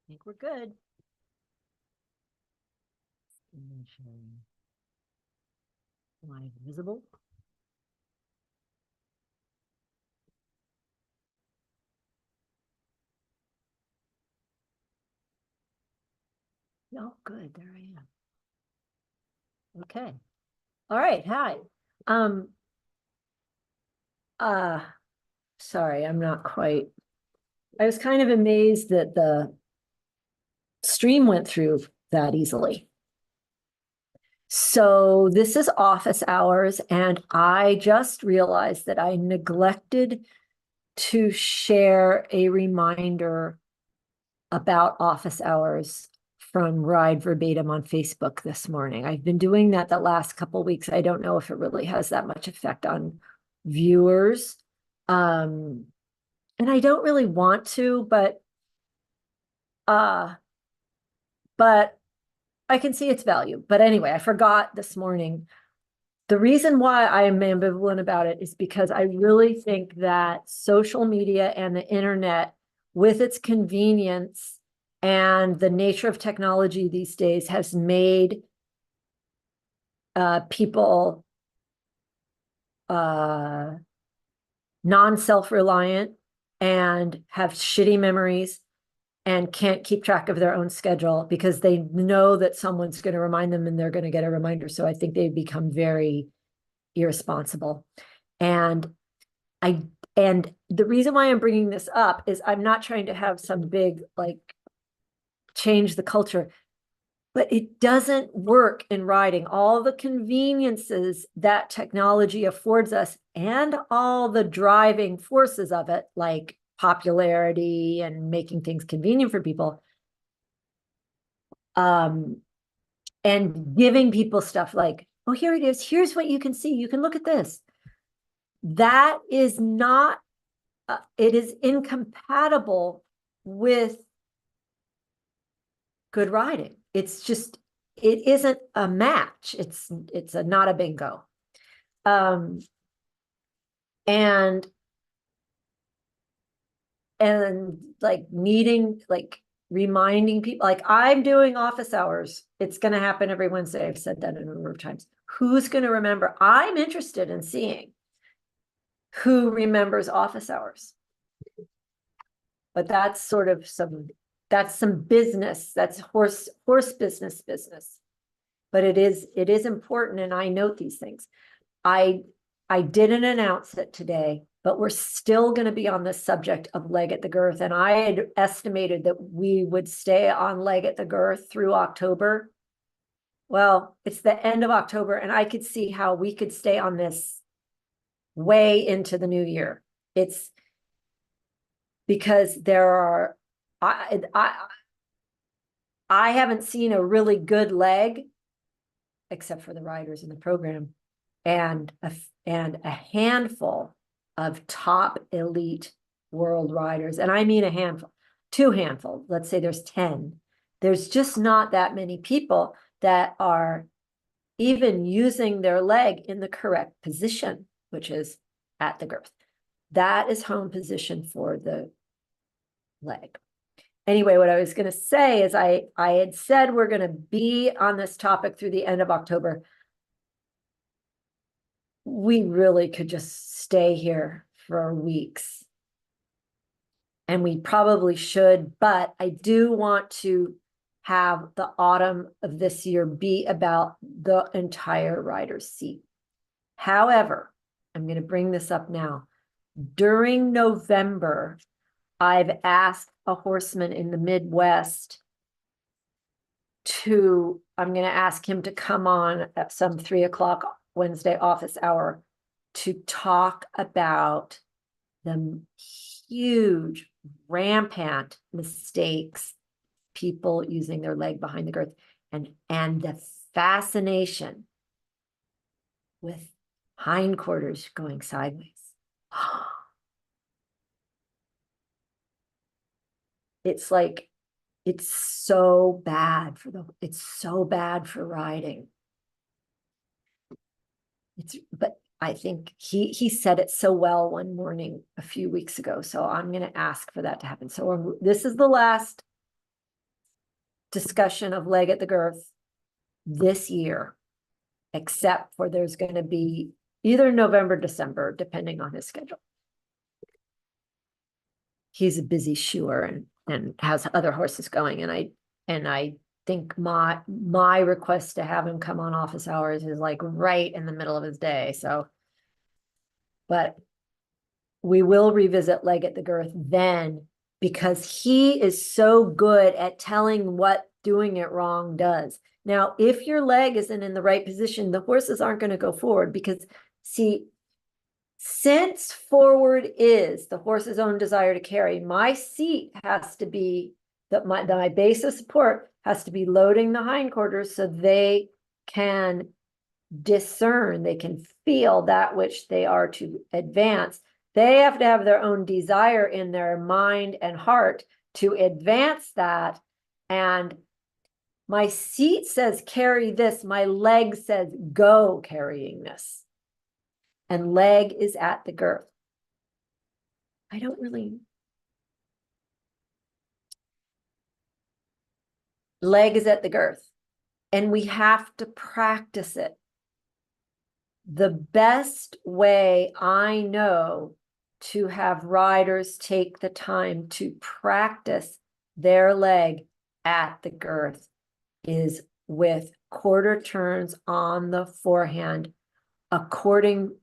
think we're good. Screen sharing. Am I visible? No, good. There I am. Okay. All right. Hi. Um, uh, sorry, I'm not quite. I was kind of amazed that the stream went through that easily. So this is office hours, and I just realized that I neglected to share a reminder about office hours from Ride Verbatim on Facebook this morning. I've been doing that the last couple of weeks. I don't know if it really has that much effect on viewers. And I don't really want to, uh, but I can see its value. But anyway, I forgot this morning. The reason why I am ambivalent about it is because I really think that social media and the internet, with its convenience and the nature of technology these days, has made people non-self-reliant and have shitty memories and can't keep track of their own schedule because they know that someone's going to remind them and they're going to get a reminder. So I think they become very irresponsible. And I and the reason why I'm bringing this up is I'm not trying to have some big like change the culture, but it doesn't work in riding. All the conveniences that technology affords us and all the driving forces of it, like popularity and making things convenient for people, and giving people stuff like, oh, here it is. Here's what you can see. You can look at this. That is not, it is incompatible with good riding. It's just, it isn't a match. It's not a bingo. Um, and like meeting, like reminding people, like I'm doing office hours. It's going to happen every Wednesday. I've said that a number of times. Who's going to remember? I'm interested in seeing who remembers office hours. But that's sort of some business. That's horse business. But it is important, and I note these things. I didn't announce it today, but we're still going to be on the subject of leg at the girth. And I had estimated that we would stay on leg at the girth through October. Well, it's the end of October, and I could see how we could stay on this way into the new year. It's because there are, I haven't seen a really good leg, except for the riders in the program, and a handful of top elite world riders. And I mean a handful, two handful. Let's say there's 10. There's just not that many people that are even using their leg in the correct position, which is at the girth. That is home position for the leg. Anyway, what I was going to say is I had said we're going to be on this topic through the end of October. We really could just stay here for weeks. And we probably should, but I do want to have the autumn of this year be about the entire rider's seat. However, I'm going to bring this up now. During November, I've asked a horseman in the Midwest I'm going to ask him to come on at some 3:00 Wednesday office hour to talk about the huge rampant mistakes, people using their leg behind the girth, and the fascination with hindquarters going sideways. It's like, it's so bad for riding. But I think he said it so well one morning a few weeks ago. So I'm going to ask for that to happen. So this is the last discussion of leg at the girth this year, except for there's going to be either November, December, depending on his schedule. He's a busy shoer and has other horses going, and I think my request to have him come on office hours is like right in the middle of his day. So, but we will revisit leg at the girth then, because he is so good at telling what doing it wrong does. Now, if your leg isn't in the right position, the horses aren't going to go forward, because see, since forward is the horse's own desire to carry, my seat has to be that my base of support has to be loading the hindquarters so they can discern, they can feel that which they are to advance. They have to have their own desire in their mind and heart to advance that. And my seat says carry this, my leg says go carrying this. And leg is at the girth. I don't really. Leg is at the girth. And we have to practice it. The best way I know to have riders take the time to practice their leg at the girth is with quarter turns on the forehand, according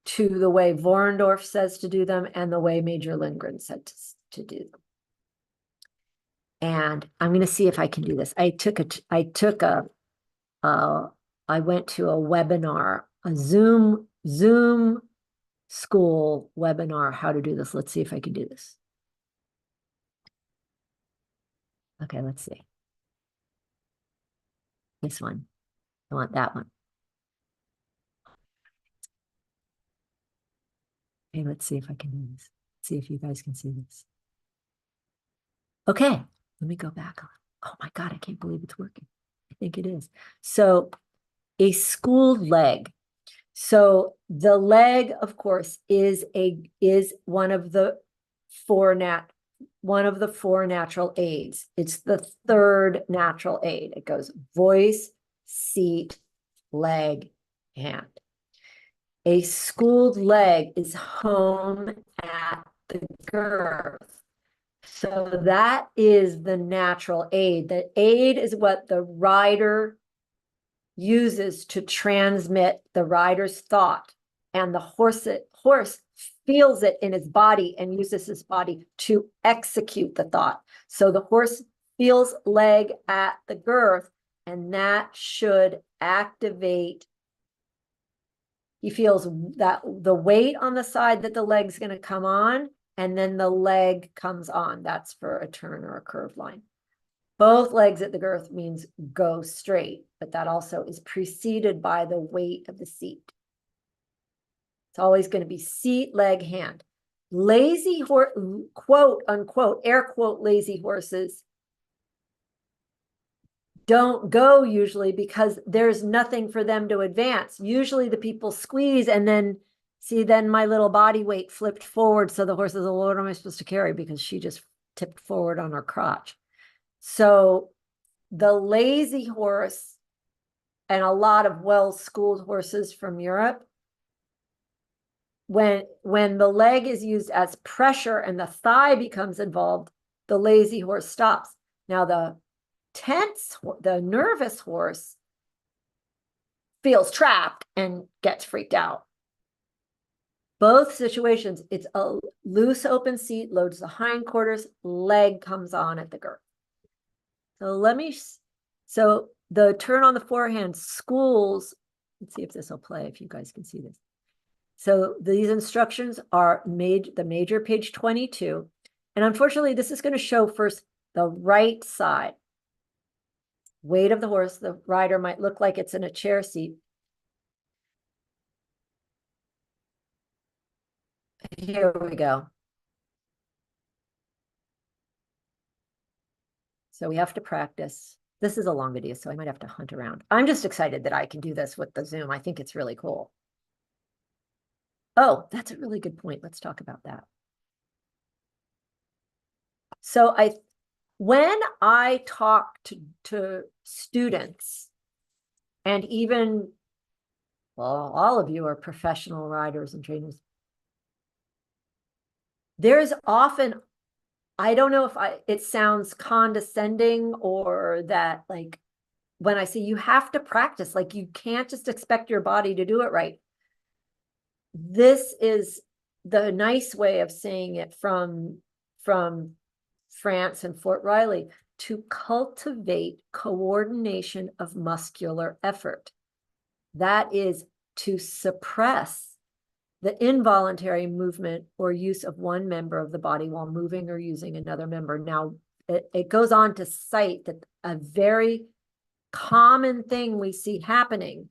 to the way Warendorf says to do them and the way Major Lindgren said to do them. And I'm going to see if I can do this. I went to a webinar, a Zoom school webinar, how to do this. Let's see if I can do this. Okay, let's see. This one. I want that one. Okay, let's see if I can do this. See if you guys can see this. Okay, let me go back on. Oh my God, I can't believe it's working. I think it is. So a schooled leg. So the leg, of course, is one of the four natural aids. It's the third natural aid. It goes voice, seat, leg, hand. A schooled leg is home at the girth. So that is the natural aid. The aid is what the rider uses to transmit the rider's thought, and the horse feels it in his body and uses his body to execute the thought. So the horse feels leg at the girth, and that should activate. He feels that the weight on the side that the leg's going to come on, and then the leg comes on. That's for a turn or a curved line. Both legs at the girth means go straight, but that also is preceded by the weight of the seat. It's always going to be seat, leg, hand. Lazy horse, quote unquote, air quote, lazy horses don't go usually because there's nothing for them to advance. Usually the people squeeze and then see, then my little body weight flipped forward. So the horse is, oh, what am I supposed to carry? Because she just tipped forward on her crotch. So the lazy horse and a lot of well-schooled horses from Europe, when the leg is used as pressure and the thigh becomes involved, the lazy horse stops. Now the nervous horse feels trapped and gets freaked out. Both situations, it's a loose open seat, loads the hindquarters, leg comes on at the girth. So the turn on the forehand schools, let's see if this will play, if you guys can see this. So these instructions are the major page 22. And unfortunately, this is going to show first the right side. Weight of the horse, the rider might look like it's in a chair seat. Here we go. So we have to practice. This is a long video, so I might have to hunt around. I'm just excited that I can do this with the Zoom. I think it's really cool. Oh, that's a really good point. Let's talk about that. So when I talk to students, and even, well, all of you are professional riders and trainers, there's often, I don't know if it sounds condescending or that, like, when I say you have to practice, like you can't just expect your body to do it right. This is the nice way of saying it from France and Fort Riley, to cultivate coordination of muscular effort. That is to suppress the involuntary movement or use of one member of the body while moving or using another member. Now, it goes on to cite that a very common thing we see happening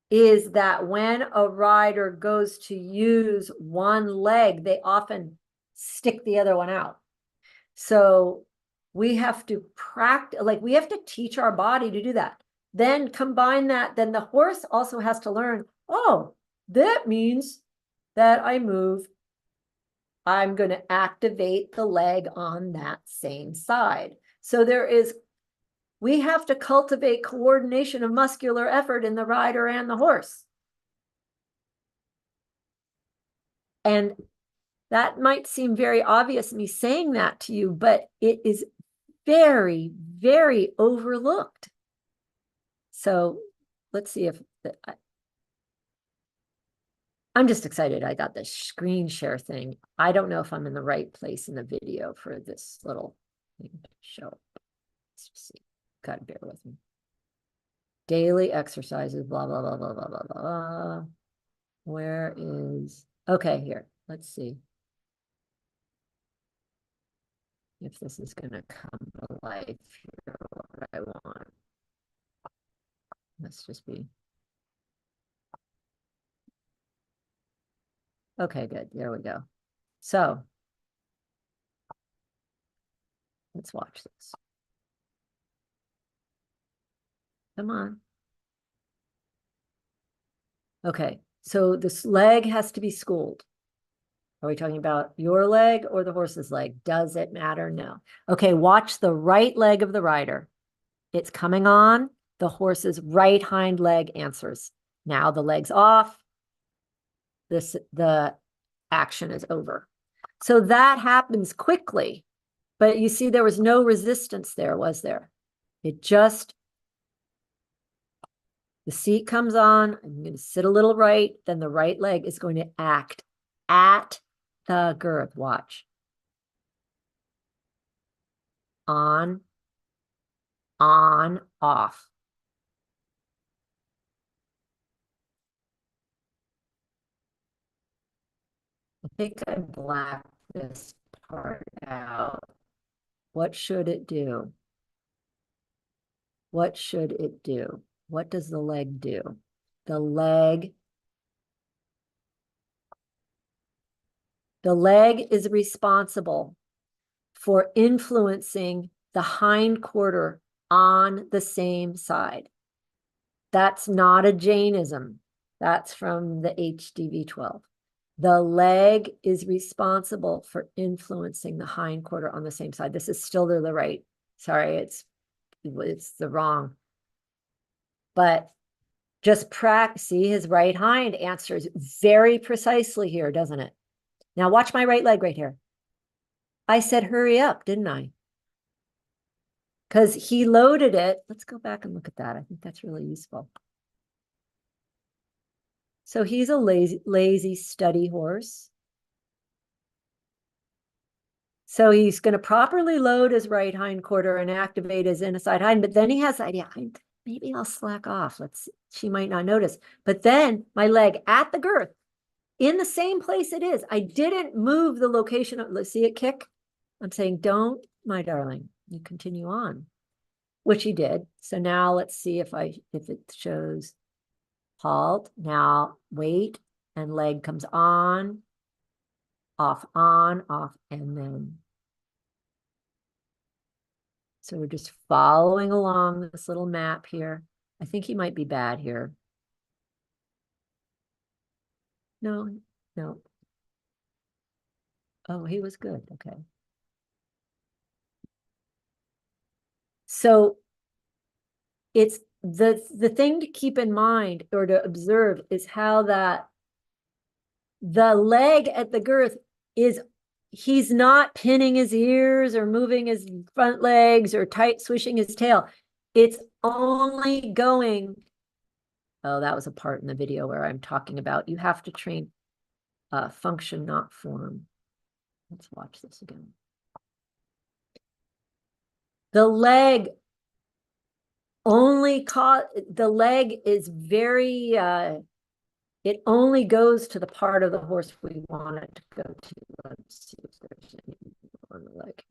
is that when a rider goes to use one leg, they often stick the other one out. So we have to practice, like we have to teach our body to do that. Then combine that, then the horse also has to learn, oh, that means that I move, I'm going to activate the leg on that same side. So we have to cultivate coordination of muscular effort in the rider and the horse. And that might seem very obvious, me saying that to you, but it is very, very overlooked. So let's see if I'm just excited I got this screen share thing. I don't know if I'm in the right place in the video for this little thing to show. Let's just see. Gotta bear with me. Daily exercises, blah, blah, blah, blah, blah, blah, blah. Where is, okay, here, let's see if this is gonna come to life here, what I want. Let's just be. Okay, good. There we go. So let's watch this. Come on. Okay, so this leg has to be schooled. Are we talking about your leg or the horse's leg? Does it matter? No. Okay, watch the right leg of the rider. It's coming on. The horse's right hind leg answers. Now the leg's off. The action is over. So that happens quickly, but you see there was no resistance there, was there? It just, the seat comes on, I'm going to sit a little right, then the right leg is going to act at the girth. Watch. On, off. I think I blacked this part out. What should it do? What should it do? What does the leg do? The leg is responsible for influencing the hind quarter on the same side. That's not a Jainism. That's from the HDV-12. The leg is responsible for influencing the hind quarter on the same side. This is still to the right. Sorry, it's the wrong. But just practice. See, his right hind answers very precisely here, doesn't it? Now watch my right leg right here. I said, hurry up, didn't I? Because he loaded it. Let's go back and look at that. I think that's really useful. So he's a lazy study horse. So he's going to properly load his right hind quarter and activate his inside hind. But then he has the idea, maybe I'll slack off. She might not notice. But then my leg at the girth, in the same place it is. I didn't move the location of, let's see it kick. I'm saying, don't, my darling, you continue on, which he did. So now let's see if it shows halt. Now wait, and leg comes on, off, and then. So we're just following along this little map here. I think he might be bad here. No. Oh, he was good. Okay. So it's the thing to keep in mind or to observe is how that the leg at the girth is, he's not pinning his ears or moving his front legs or tight swishing his tail. It's only going, oh, that was a part in the video where I'm talking about you have to train function, not form. Let's watch this again. The leg only the leg is very it only goes to the part of the horse we want it to go to. Let's see if there's any on the leg.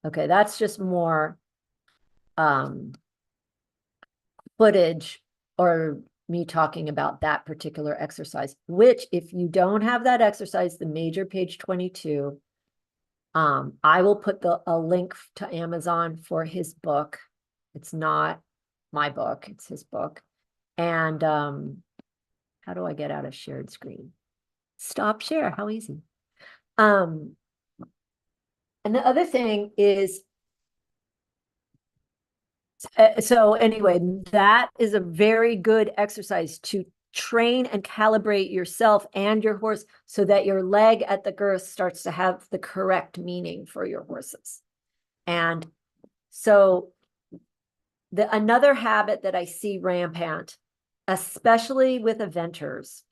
Okay, that's just more footage or me talking about that particular exercise, which if you don't have that exercise, the major page 22, I will put a link to Amazon for his book. It's not my book, it's his book. And how do I get out of shared screen? Stop share, how easy. And the other thing is, so anyway, that is a very good exercise to train and calibrate yourself and your horse so that your leg at the girth starts to have the correct meaning for your horses. And so another habit that I see rampant, especially with eventers,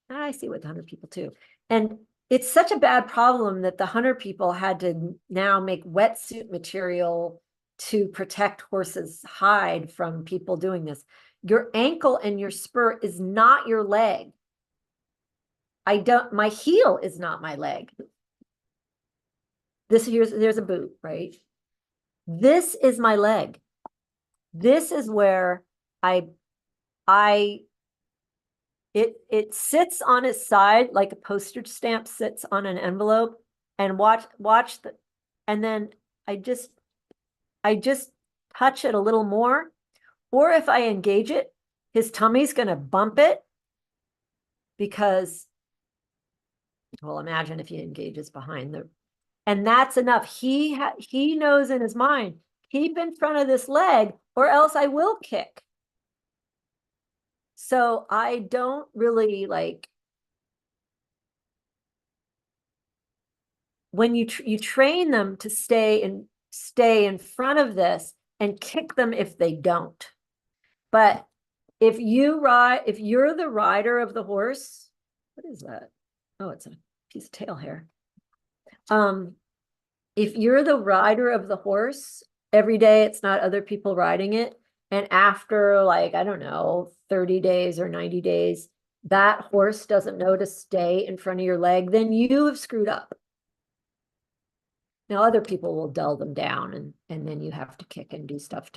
I see it with hunter people too. And it's such a bad problem that the hunter people had to now make wetsuit material to protect horses' hide from people doing this. Your ankle and your spur is not your leg. My heel is not my leg. There's a boot, right? This is my leg. This is where it sits on its side like a postage stamp sits on an envelope, and and then I just touch it a little more, or if I engage it, his tummy's going to bump it because, well, imagine if he engages behind and that's enough. He knows in his mind, keep in front of this leg or else I will kick. So I don't really when you train them to stay in front of this and kick them if they don't. But if you're the rider of the horse, what is that? Oh, it's a piece of tail hair. If you're the rider of the horse, every day it's not other people riding it, and after I don't know, 30 days or 90 days, that horse doesn't know to stay in front of your leg, then you have screwed up. Now, other people will dull them down, and then you have to kick and do stuff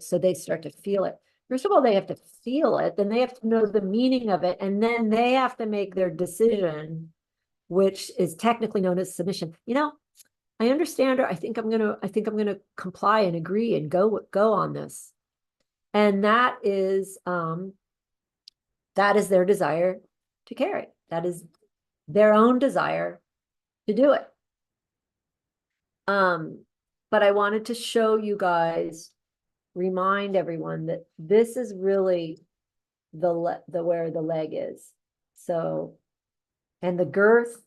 so they start to feel it. First of all, they have to feel it, then they have to know the meaning of it, and then they have to make their decision, which is technically known as submission. I understand her. I think I'm gonna comply and agree and go on this. And that is their desire to carry. That is their own desire to do it. But I wanted to show you guys, remind everyone that this is really where the leg is. So, and the girth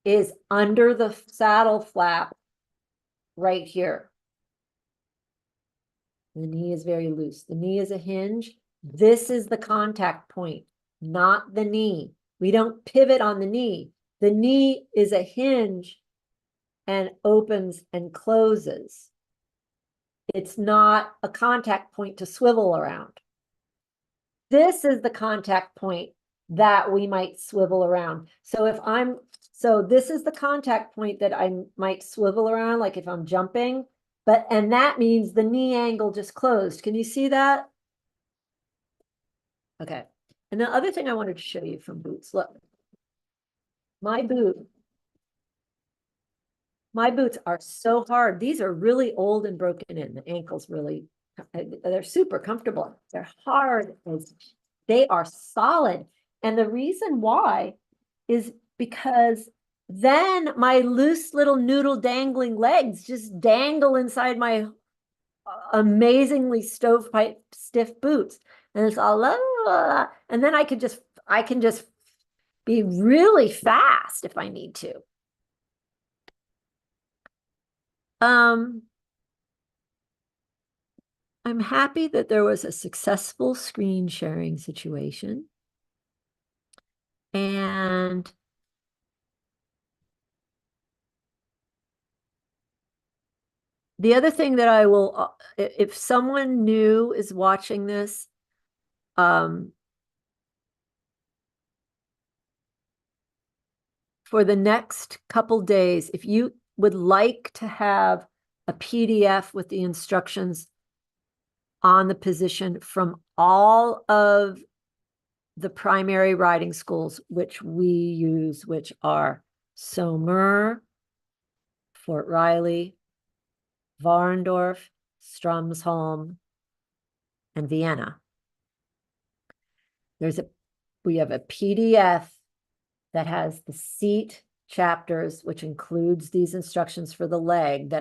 is under the saddle flap right here. The knee is very loose. The knee is a hinge. This is the contact point, not the knee. We don't pivot on the knee. The knee is a hinge and opens and closes. It's not a contact point to swivel around. This is the contact point that we might swivel around. So this is the contact point that I might swivel around, like if I'm jumping, and that means the knee angle just closed. Can you see that? Okay. And the other thing I wanted to show you from boots, look, my boots are so hard. These are really old and broken in. The ankles really, they're super comfortable. They're hard. They are solid. And the reason why is because then my loose little noodle dangling legs just dangle inside my amazingly stovepipe stiff boots. And it's all, and then I can just be really fast if I need to. I'm happy that there was a successful screen sharing situation. And the other thing that I will, if someone new is watching this, for the next couple days, if you would like to have a PDF with the instructions on the position from all of the primary riding schools, which we use, which are Saumur, Fort Riley, Warendorf, Stromsholm, and Vienna. We have a PDF that has the seat chapters, which includes these instructions for the leg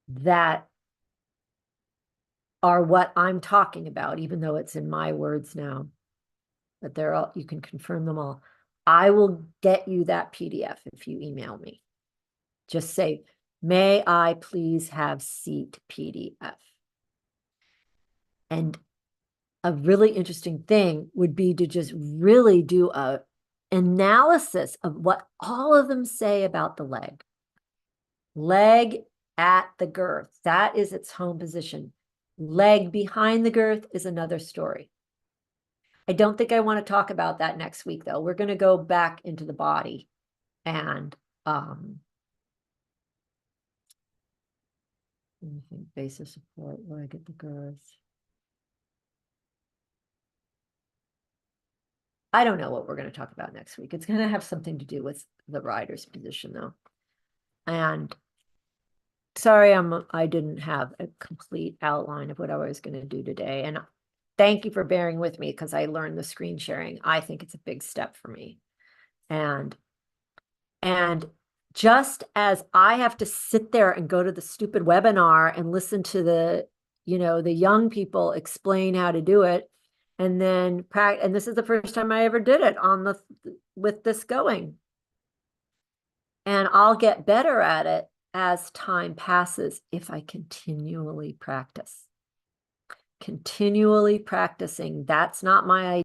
that are what I'm talking about, even though it's in my words now. But they're all, you can confirm them all. I will get you that PDF if you email me. Just say, may I please have seat PDF? And a really interesting thing would be to just really do a analysis of what all of them say about the leg. Leg at the girth, that is its home position. Leg behind the girth is another story. I don't think I want to talk about that next week, though. We're going to go back into the body and base of support, leg at the girth. I don't know what we're going to talk about next week. It's going to have something to do with the rider's position, though. And sorry, I didn't have a complete outline of what I was going to do today. And thank you for bearing with me because I learned the screen sharing. I think it's a big step for me. And just as I have to sit there and go to the stupid webinar and listen to the young people explain how to do it, and then practice. And this is the first time I ever did it with this going. And I'll get better at it as time passes if I continually practice. Continually practicing. That's not my idea.